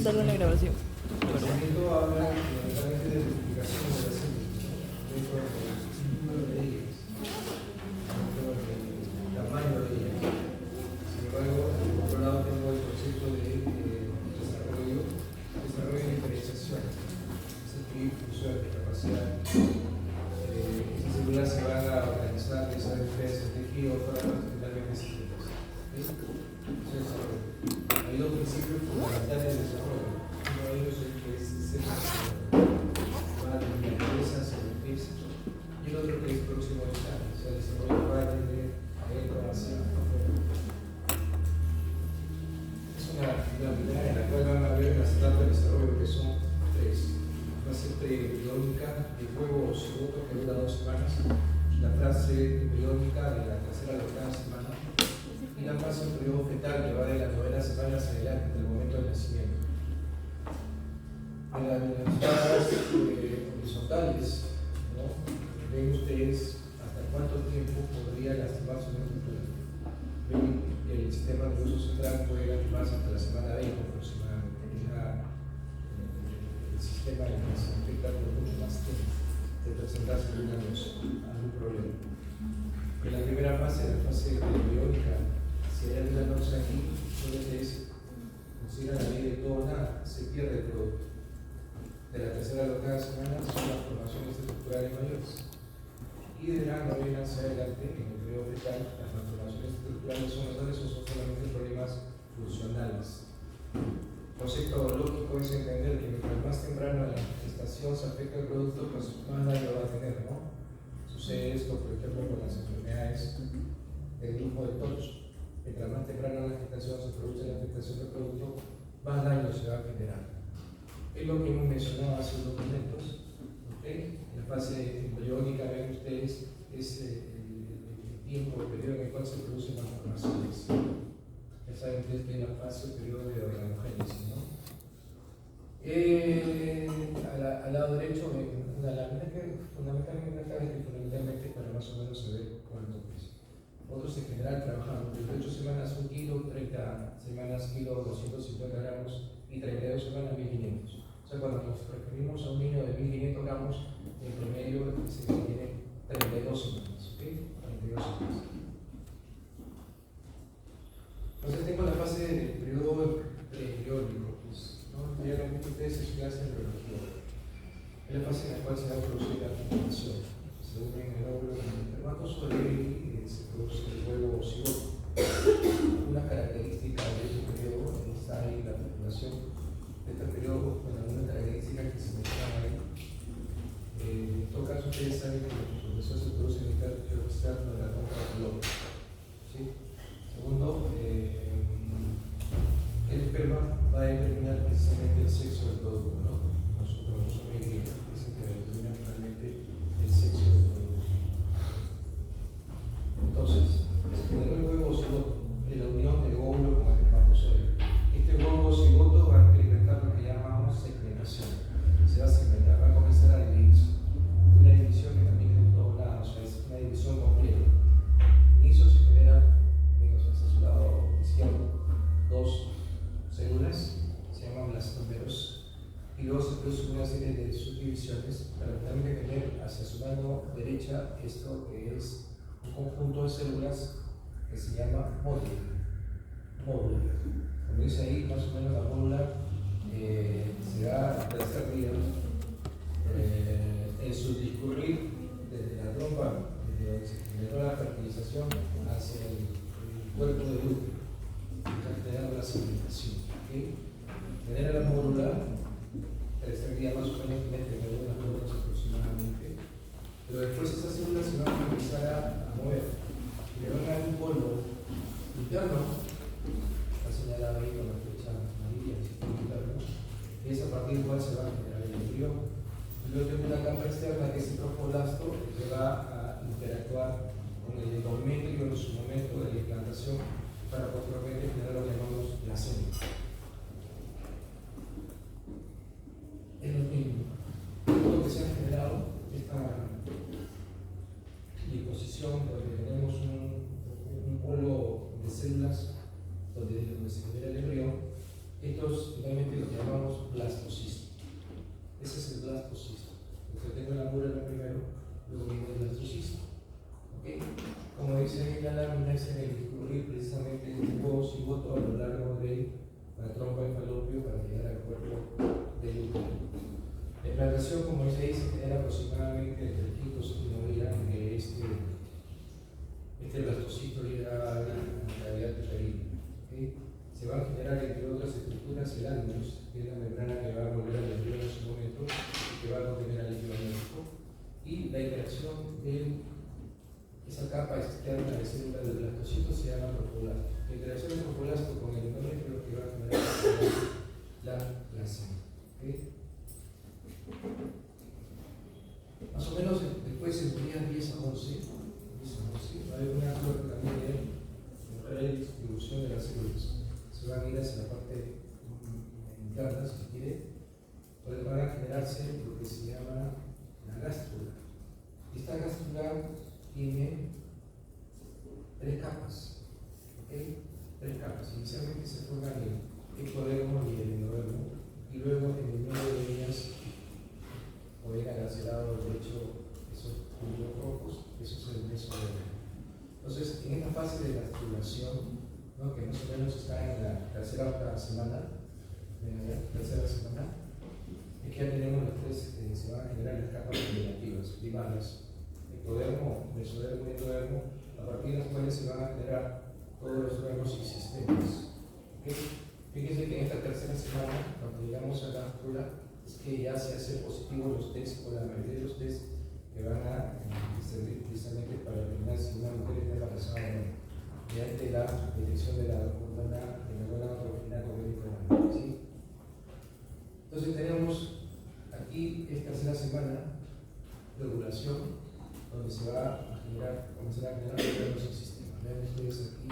solo en la grabación. El procedimiento habla fundamentalmente de multiplicación de las células, ¿no? Dentro del número de ellas, dentro del tamaño de ellas. Sin embargo, por otro lado tengo el concepto de desarrollo de diferenciación, es decir, función de capacidad. Estas células se van a organizar, y saben ustedes, en tejido, formas finalmente sintéticas. Entonces, hay dos principios fundamentales de desarrollo. Uno de ellos es que es el va de la cabeza hacia el peso, y el otro que es próximo al estado, o sea, el desarrollo va de adentro hacia afuera. Es una habilidad en la cual van a ver las etapas de desarrollo, que son tres: la fase preembriónica del huevo o cigoto, que dura 2 semanas, la fase embriónica de la tercera a la octava semana, y la fase del periodo fetal, que va de las 9 semanas adelante, del momento del nacimiento. En las barras horizontales, ¿no? Ven ustedes hasta cuánto tiempo podría lastimarse una estructura. Ven que el sistema nervioso central puede lastimarse hasta la semana 20 aproximadamente, que es el sistema en que se afecta por mucho más tiempo de presentarse algún problema. En la primera fase, la fase embriónica, si hay alguna cosa aquí, solo es considera la ley de todo o nada, se pierde el producto. De la tercera a la octava semana son las formaciones estructurales mayores. Y de la novena hacia adelante, en el periodo fetal, las malformaciones estructurales son menores o son solamente problemas funcionales. El concepto lógico es entender que mientras más temprano la gestación se afecta al producto, pues más daño va a tener, ¿no? Sucede esto, por ejemplo, con las enfermedades del grupo de TORCH. Mientras más temprano la gestación se produce la afectación del producto, más daño se va a generar. Es lo que hemos mencionado hace unos momentos. ¿Okay? En la fase embriónica, ven ustedes, es el tiempo, el periodo en el cual se producen las formaciones. Ya saben ustedes que es la fase, el periodo de organogénesis, ¿no? Al lado derecho, una lámina que fundamentalmente para más o menos saber cuánto es. Otros en general trabajan 28 semanas 1 kilo, 30 semanas kilo 250 gramos y 32 semanas 1500. O sea, cuando nos referimos a un niño de 1500 gramos, en promedio se tiene 32 semanas, ¿ok? 32 semanas. Entonces tengo la fase del periodo preembriónico, pues, ¿no? Ya lo han visto ustedes en su clase de biología. Es la fase en la cual se va a producir la fecundación. Se unen el óvulo con el espermatozoide y se produce el huevo o cigoto. Una característica de este periodo está ahí la fecundación de este periodo con algunas características que se mencionan ahí. En todo caso, ustedes saben que los procesos se producen en el tercio externo de la trompa del óvulo. ¿Sí? Segundo, el esperma va a determinar precisamente el sexo del producto, ¿no? Los cromosomas Y es el que determina finalmente el sexo del producto. Entonces, se generó el huevo cigoto en la unión del óvulo con el espermatozoide. Este huevo cigoto va a experimentar lo que llamamos segmentación. Se va a segmentar, va a comenzar a dividirse. Una división que también es de todos lados, o sea, es una división completa. Y eso se genera, amigos, hacia su lado izquierdo, 2 células, se llaman blastomeros, y luego se produce una serie de subdivisiones para finalmente tener hacia su mano derecha esto que es un conjunto de células que se llama módula. Como dice ahí, más o menos la módula se da a tercer día en su discurrir desde la trompa, desde donde se generó la fertilización, hacia el cuerpo del útero, generando la segmentación. ¿Okay? Genera la módula, tercer día más o menos, tiene unas horas aproximadamente, pero después esas células se van a empezar a mover, y le van a dar un polvo interno, está señalado ahí con la flecha amarilla, el sistema interno, y es a partir del cual se va a generar el embrión. Luego tengo una capa externa que es el trofoplasto, que va a interactuar con el endometrio en su momento de la implantación para posteriormente generar lo que llamamos placenta. Es lo mismo. Todo lo que se ha generado, esta disposición donde tenemos un polvo de células donde se genera el embrión, estos finalmente lo que llamamos Ese es el blastocisto. Entonces tengo la amúrala primero, luego viene el blastocisto. ¿Okay? Como dice ahí la lámina, es en el discurrir precisamente el huevo cigoto a lo largo de la trompa del falopio para llegar al cuerpo del útero. La implantación, como dice ahí, se genera aproximadamente entre el quinto y séptimo día en que este blastocito llega a la cavidad uterina. ¿Okay? Se van a generar, entre otras estructuras, el ánus, que es la membrana que va a volver al embrión en su momento y que va a contener al líquido amniótico. Y la interacción de esa capa externa de célula del blastocito se llama tropoblasto. La interacción del tropoblasto con el endómetrio es lo que va a generar la placenta. ¿Okay? Más o menos después en el día 10 a 11, va a haber una suerte también de distribución de las células. Se van a ir hacia la parte interna, si quiere, pues van a generarse lo que se llama la gástrula. Esta gástrula tiene tres capas, ¿okay? Tres capas. Inicialmente se forman el ectodermo y el endodermo, y luego en el medio de ellas pueden hacia el lado derecho esos puntos rojos, eso es el mesodermo. Entonces, en esta fase de gastrulación, ¿no? Que más o menos está en la tercera semana, es que ya tenemos las tres, se van a generar las capas combinativas, primarias, ectodermo, mesodermo y endodermo, a partir de las cuales se van a generar todos los órganos y sistemas. ¿Okay? Fíjense que en esta tercera semana, cuando llegamos a la gástrula, es que ya se hacen positivos los test, o la mayoría de los test que van a servir precisamente para determinar si una mujer está embarazada o no, mediante la detección de la hormona androgénica. ¿Sí? Entonces tenemos aquí esta tercera semana de ovulación, donde se va a generar, comenzar a generar los sistemas. Vean ustedes aquí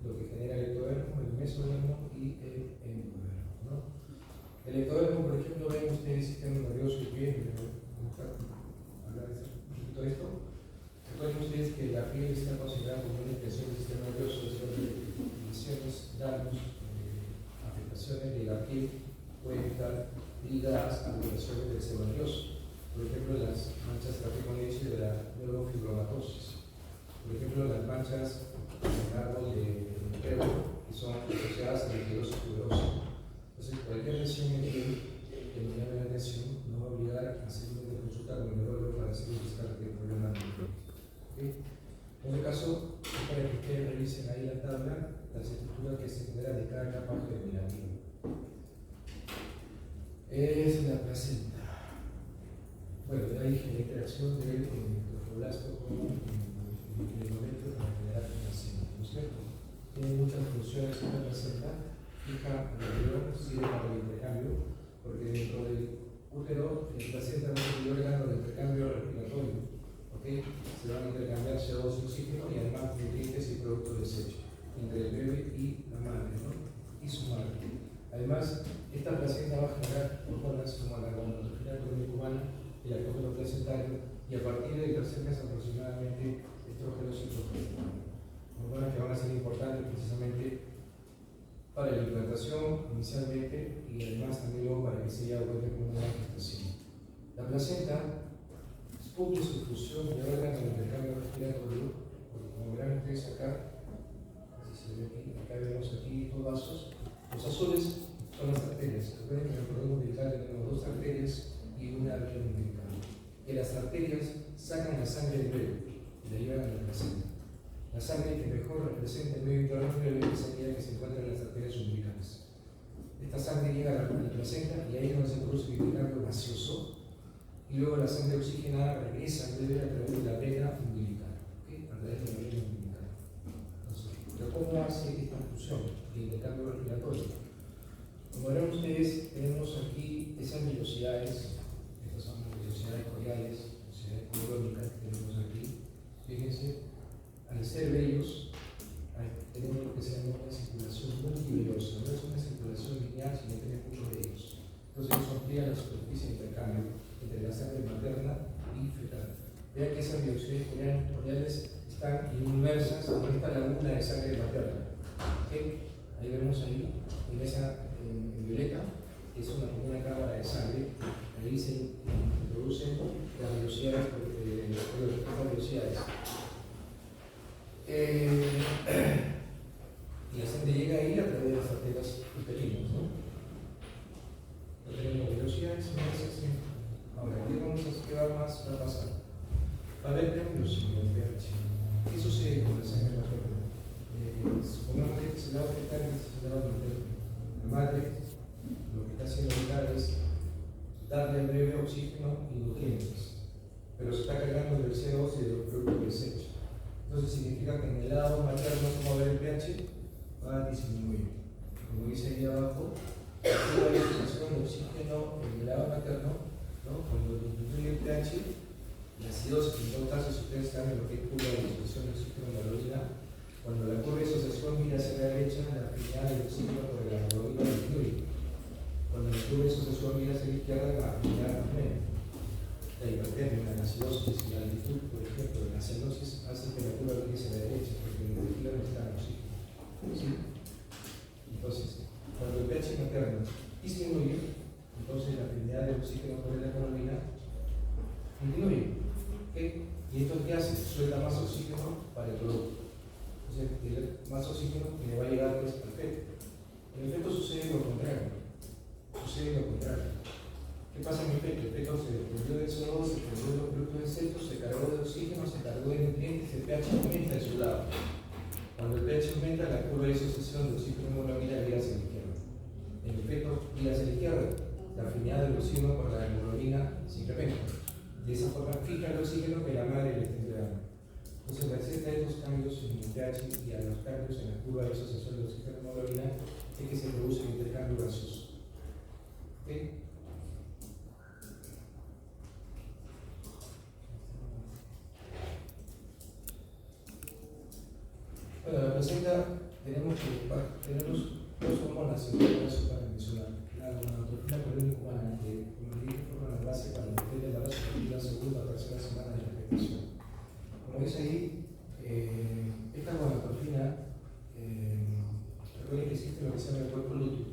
lo que genera el ectodermo, el mesodermo y el endodermo, ¿no? El ectodermo, por ejemplo, ven ustedes el sistema nervioso y piel, hablar de esto. Recuerden ustedes que la piel está considerada como una expresión del sistema nervioso, es decir, lesiones, daños, afectaciones de la piel pueden estar ligadas a alteraciones del sistema nervioso. Por ejemplo, las manchas trapeconesis de la neurofibromatosis. Por ejemplo, las manchas en árbol de pelo que son asociadas a la esclerosis tuberosa. Entonces, cualquier lesión en piel que nos llame la atención nos va a obligar a hacer una consulta con el neurólogo para hacer un descarte del problema del pelo. ¿Okay? En este caso, es para que ustedes revisen ahí la tabla, las estructuras que se generan de cada capa germinativa. Es la placenta. Bueno, hay la interacción del tromboblasto con el endometrio para generar placenta, ¿no es cierto? Tiene muchas funciones en la placenta, fija alrededor, sirve para el intercambio, porque dentro del útero, la placenta no es el órgano de intercambio respiratorio, ¿okay? Se van a intercambiar CO2 y oxígeno y además nutrientes y productos de desecho entre el bebé y la madre, ¿no? Y su madre. Además, esta placenta va a generar hormonas como la gonadotrofina crónica, el lactógeno placentario, y a partir del tercer mes aproximadamente estrógenos y progesterona. Hormonas que van a ser importantes precisamente para la implantación inicialmente y además también luego para que se lleve a cabo una gestación. La placenta cumple su función de órgano de intercambio respiratorio, porque como verán ustedes acá, así se ve aquí, acá vemos aquí dos vasos. Los azules son las arterias. Recuerden que en el cordón umbilical tenemos dos arterias y una vía umbilical. Que las arterias sacan la sangre del bebé y la llevan a la placenta. La sangre que mejor representa el medio interno del bebé es aquella que se encuentra en las arterias umbilicales. Esta sangre llega a la placenta y ahí es donde se produce un intercambio gaseoso y luego la sangre oxigenada regresa al bebé a través de la vena umbilical. ¿Okay? A través de la vena umbilical. Entonces, ¿pero cómo hace esta función de intercambio respiratorio? Como verán ustedes, tenemos aquí esas velocidades, estas son las velocidades cordiales, velocidades colónicas que tenemos aquí. Fíjense, al ser bellos, tenemos lo que se llama una circulación multivelosa. No es una circulación lineal, sino que tiene muchos vellos. Entonces, eso amplía la superficie de intercambio entre la sangre materna y fetal. Vean que esas velocidades cordiales están inmersas en esta laguna de sangre materna. ¿Okay? Ahí vemos ahí, en esa en violeta, que es una cámara de sangre, ahí se introducen las velocidades, las velocidades. Y la gente llega ahí a través de las arterias uterinas, ¿no? No tenemos velocidades, ahora, ¿qué más va a pasar? Va a haber cambios en el pH. ¿Qué sucede con la sangre materna? Supongamos que se da que se da la madre, lo que está haciendo ahorita es darle al bebé oxígeno y nutrientes, pero se está cargando del CO2 y de los productos desechos. Entonces significa que en el lado materno, como va a haber el pH, va a disminuir. Como dice ahí abajo, hay asociación de oxígeno en el lado materno, ¿no? Cuando disminuye el pH, la acidosis, en todo caso, si ustedes saben lo que es curva de disolución de oxígeno en la hemoglobina, cuando la curva de asociación mira hacia la derecha, la afinidad del oxígeno por la hemoglobina disminuye. Cuando la curva de asociación mira hacia la izquierda, la afinidad aumenta. La hipertermia, la acidosis y la altitud, por ejemplo, de la cianosis hacen que la curva mire hacia la derecha, porque en el tejido no está el oxígeno. ¿Sí? Entonces, cuando el pH materno disminuye, entonces la afinidad del oxígeno por la hemoglobina disminuye. ¿Okay? ¿Y esto qué hace? Suelta más oxígeno para el producto. Entonces, más oxígeno que le va a llegar pues, al feto. En el feto sucede lo contrario. ¿Qué pasa en el feto? El feto se desprendió del CO2, se desprendió de los productos desechos, se cargó de oxígeno, se cargó de nutrientes, el pH aumenta de su lado. Cuando el pH aumenta, la curva de asociación de oxígeno y hemoglobina gira hacia la izquierda. En el feto gira hacia la izquierda. La afinidad del oxígeno por la hemoglobina se incrementa. De esa forma fija el oxígeno que la madre le está entregando. Entonces, gracias a estos cambios en el pH y a los cambios en la curva de asociación de oxígeno y hemoglobina es que se produce el intercambio gaseoso. ¿Okay? Bueno, en la placenta tenemos dos hormonas en el caso para mencionar. La gonadotropina colónica humana, que como dije forma la base para el embarazo y la segunda o tercera semana de la gestación. Como dice ahí, esta gonadotropina, recuerden que existe lo que se llama el cuerpo lúteo.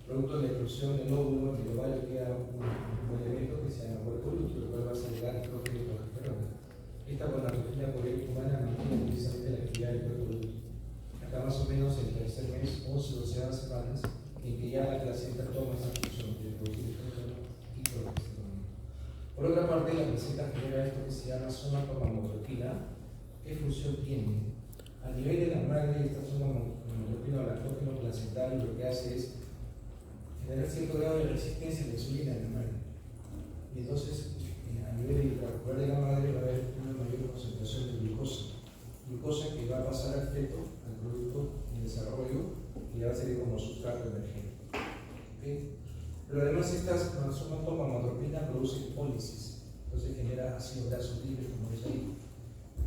Producto de la explosión del óvulo, del ovario, queda un elemento que se llama cuerpo lúteo, el cual va a segregar estrógeno y progesterona. Esta gonadotropina colónica humana mantiene precisamente la actividad del cuerpo lúteo. Acá más o menos en el tercer mes, 11 o 12 semanas, en que ya la placenta toma esa función de producir estrógeno y progesterona. Por otra parte, la placenta genera esto que se llama somatogomotropina. ¿Qué función tiene? A nivel de la madre, esta somatogomotropina o lactógeno placental lo que hace es generar cierto grado de resistencia a la insulina en la madre. Y entonces, a nivel intraocular de la madre va a haber una mayor concentración de glucosa que va a pasar al feto, al producto en desarrollo, y le va a servir como sustrato energético. ¿Okay? Pero además estas somatogomotropina producen pólisis, entonces genera ácidos grasos libres, como dice ahí.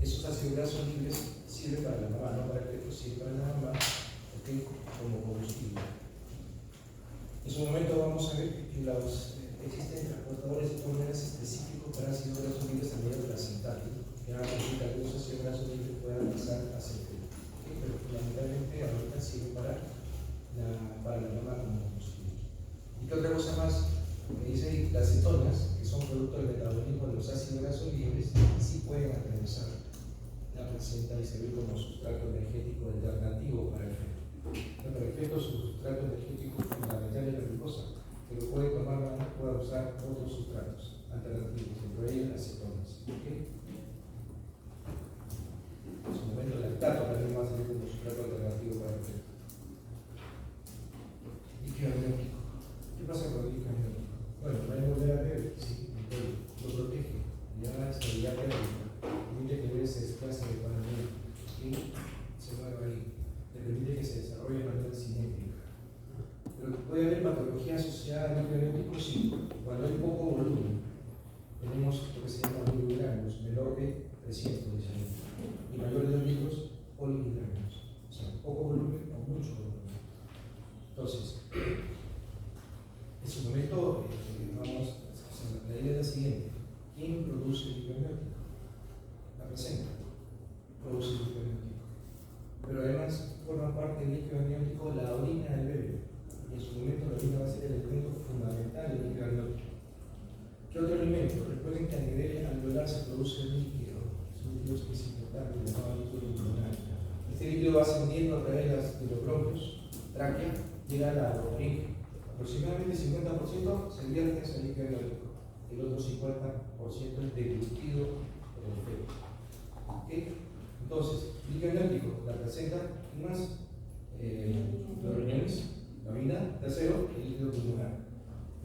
Esos ácidos grasos libres sirven para la mamá, no para el feto, sirven para la mamá, ¿okay? Como combustible. En su momento vamos a ver que existen transportadores de hormonas específicos para ácidos grasos libres a nivel placental, que hagan que algunos ácidos grasos libres puedan pasar hacia el feto. ¿Okay? Pero fundamentalmente ahorita sirve para la mamá como combustible. ¿Y qué otra cosa más? Me dice ahí, las cetonas, que son producto del metabolismo de los ácidos grasos libres, sí pueden atravesar la placenta y servir como sustrato energético alternativo para el feto. Para el feto su sustrato energético fundamental es la glucosa, pero puede usar otros sustratos alternativos, entre ellos las cetonas. ¿Okay? En su momento el lactato también va a servir como sustrato alternativo para el feto. Líquido amniótico. ¿Qué pasa con el líquido amniótico? Bueno, va a volver a ver, sí, lo protege, le da estabilidad térmica, permite que el bebé se desplace de economía y se mueva ahí, le permite que se desarrolle de manera cinética. Pero puede haber patología asociada al líquido amniótico, sí, cuando hay poco volumen. Tenemos lo que se llama oligogranos, menor de 300, y mayor de 2 litros, poligranos. O sea, poco volumen o mucho volumen. Entonces, en su momento, la idea es la siguiente: ¿quién produce el líquido amniótico? La placenta produce el líquido amniótico. Pero además, forma parte del líquido amniótico la orina del bebé. Y en su momento, la orina va a ser el elemento fundamental del líquido amniótico. ¿Qué otro elemento? Recuerden que a nivel alveolar se produce un líquido. Es un líquido que es importante, llamado líquido pulmonar. Este líquido va ascendiendo a través de los bronquios, tráquea, llega a la laringe. Aproximadamente el 50% se vierte hacia el líquido amniótico. El otro 50% es deglutido por el feto. ¿Okay? Entonces, líquido amniótico, la placenta, ¿qué más? Los riñones, la orina, tercero, el líquido pulmonar.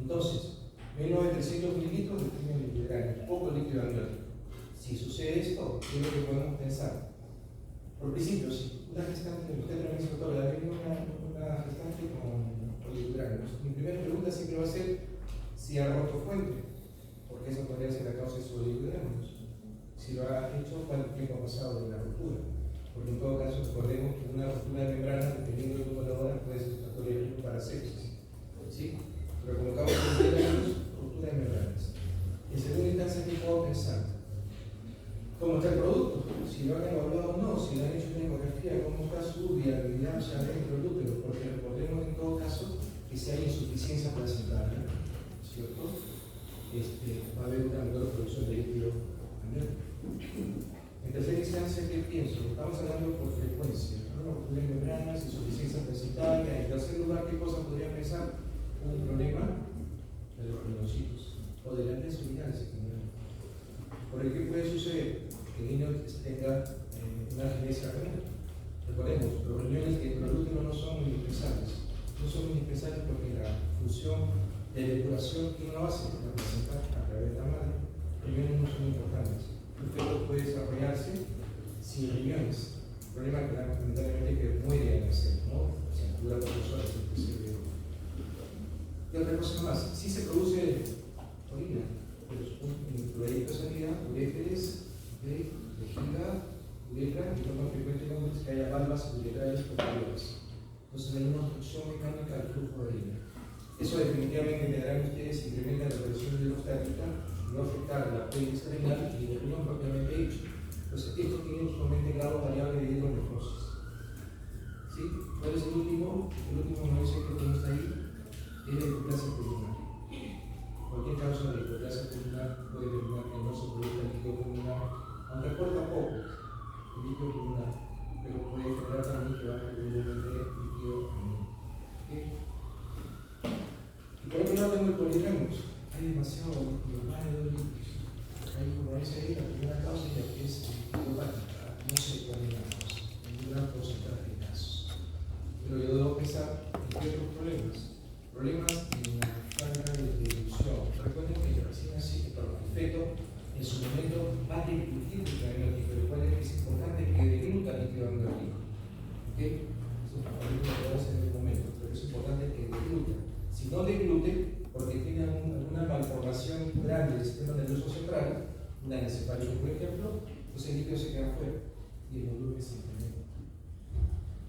Entonces, menos de 300 mililitros de líquido literal, poco líquido amniótico. Si sucede esto, ¿qué es lo que podemos pensar? Por principio, si una gestante, usted también se doctora, una gestante con poliuretano, mi primera pregunta siempre va a ser si ha roto fuente, porque eso podría ser la causa de su poliuretano. Si lo ha hecho, ¿cuánto tiempo ha pasado de la ruptura? Porque en todo caso, recordemos que una ruptura de membrana, dependiendo de cómo la hora, puede ser factor de riesgo para sepsis. ¿Sí? Pero como causa de ruptura de membranas. En segunda instancia, ¿qué puedo pensar? ¿Cómo está el producto? Si lo han evaluado o no, si le han hecho una ecografía, cómo está su viabilidad ya dentro del útero, porque recordemos en todo caso que si hay insuficiencia placentaria, ¿cierto? Va a haber una menor producción de líquido amniótico. En tercera instancia, ¿qué pienso? Estamos hablando por frecuencia, ¿no? Ruptura de membranas, insuficiencia placentaria. En tercer lugar, ¿qué cosa podría pensar? Un problema de los rinocitos o de la antes urinal, por el que puede suceder que el niño tenga una genesia renal. Recordemos, los riñones dentro del útero no son indispensables. No son indispensables porque la función de depuración que uno hace la placenta a través de la madre, los riñones no son importantes. El feto puede desarrollarse sin riñones. El problema es que lamentablemente que muere al nacer, ¿no? Se dura por 2 horas inclusive. Y otra cosa más, si se produce orina, pues un proyecto de sanidad, uréteres, de vejiga, uretra, y lo más frecuente es que haya valvas uretrales posteriores. Entonces hay una obstrucción mecánica del flujo de orina. Eso definitivamente tendrán ustedes incrementa la presión hidrostática, no afectar la pelvis renal y el riñón propiamente dicho. Entonces esto tiene usualmente grados variables de hidronefrosis. ¿Sí? ¿Cuál es el último? El último no dice que tenemos ahí es la hipoplasia pulmonar. Cualquier causa de hipoplasia pulmonar puede determinar que no se produzca el líquido pulmonar, aunque aporta poco el líquido pulmonar, pero puede generar también que baje el volumen de líquido amniótico. ¿Okay? Y por otro lado tengo el poligramos. Hay demasiado líquido, más de 2 litros. Hay, como dice ahí, la primera causa es el líquido hepática. No sé cuál es la causa, en un gran porcentaje de casos. Pero yo debo pensar en qué otros problemas. Problemas en la falta de dilución. Recuerden que recién así, el feto en su momento va a deglutir el amniótico. Recuerden que es importante que degluta el líquido amniótico. ¿Okay? Eso es lo que podemos hacer en el momento, pero es importante que deglute. Si no deglute, porque tiene alguna malformación grande del sistema nervioso central, una encefalitis, por ejemplo, pues el líquido se queda fuera y el volumen se incrementa.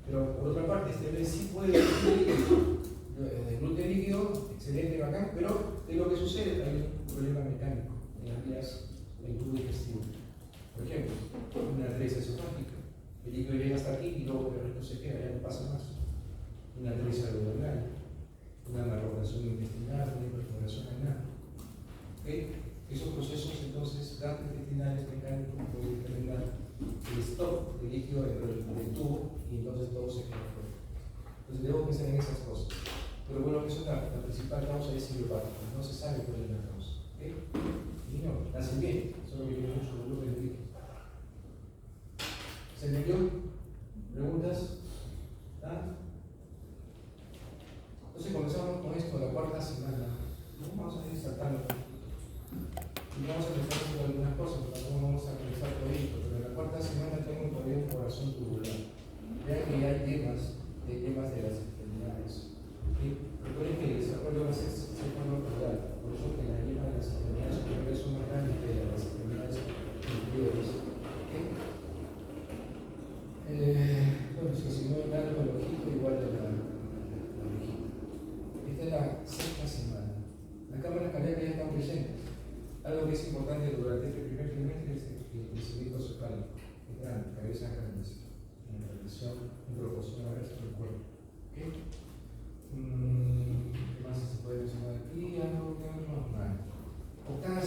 Pero por otra parte, este bebé sí puede deglute líquido, excelente, bacán, pero de lo que sucede hay un problema mecánico en las vías del tubo digestivo. Por ejemplo, una atresia esofágica, el líquido llega hasta aquí y luego el resto se queda, ya no pasa más. Una atresia abdominal, una malformación intestinal, una perforación anal. ¿Okay? Esos procesos entonces gastrointestinales mecánicos pueden determinar el stock de líquido dentro del tubo y entonces todo se queda fuera. Entonces debo pensar en esas cosas. Pero bueno, eso la principal causa es idiopática, no se sabe cuál es la causa. ¿Okay? Y no, nacen bien, solo que tienen mucho volumen de líquido. ¿Se entendió? ¿Preguntas? ¿Ah? Entonces comenzamos con esto, la cuarta semana. Vamos a ir saltando. Y vamos a empezar haciendo algunas cosas, pero no vamos a comenzar por esto. Pero en la cuarta semana tengo todavía un corazón tubular. Vean que hay temas de las extremidades. ¿Sí? Recuerden que el desarrollo va a ser natural. Por eso que la yema de las extremidades superiores son más grandes que las extremidades inferiores. ¿Okay? Bueno, si no es largo el ojito, igual de la orejita. Esta es la sexta semana. Las cámaras cardíacas ya están presentes. Algo que es importante durante este primer trimestre es el crecimiento cefálico. Es grande, cabeza grande, en relación, en proporción al resto del cuerpo. ¿Okay? ¿Qué más se puede mencionar aquí? Algo que no es mal. Octava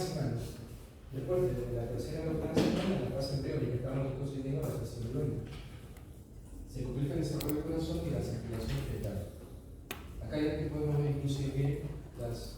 Después de la tercera a la octava semana, la fase embriónica, estamos nosotros siguiendo la fase embriónica. Se complica el desarrollo del corazón y la circulación fetal. Acá ya que podemos ver inclusive las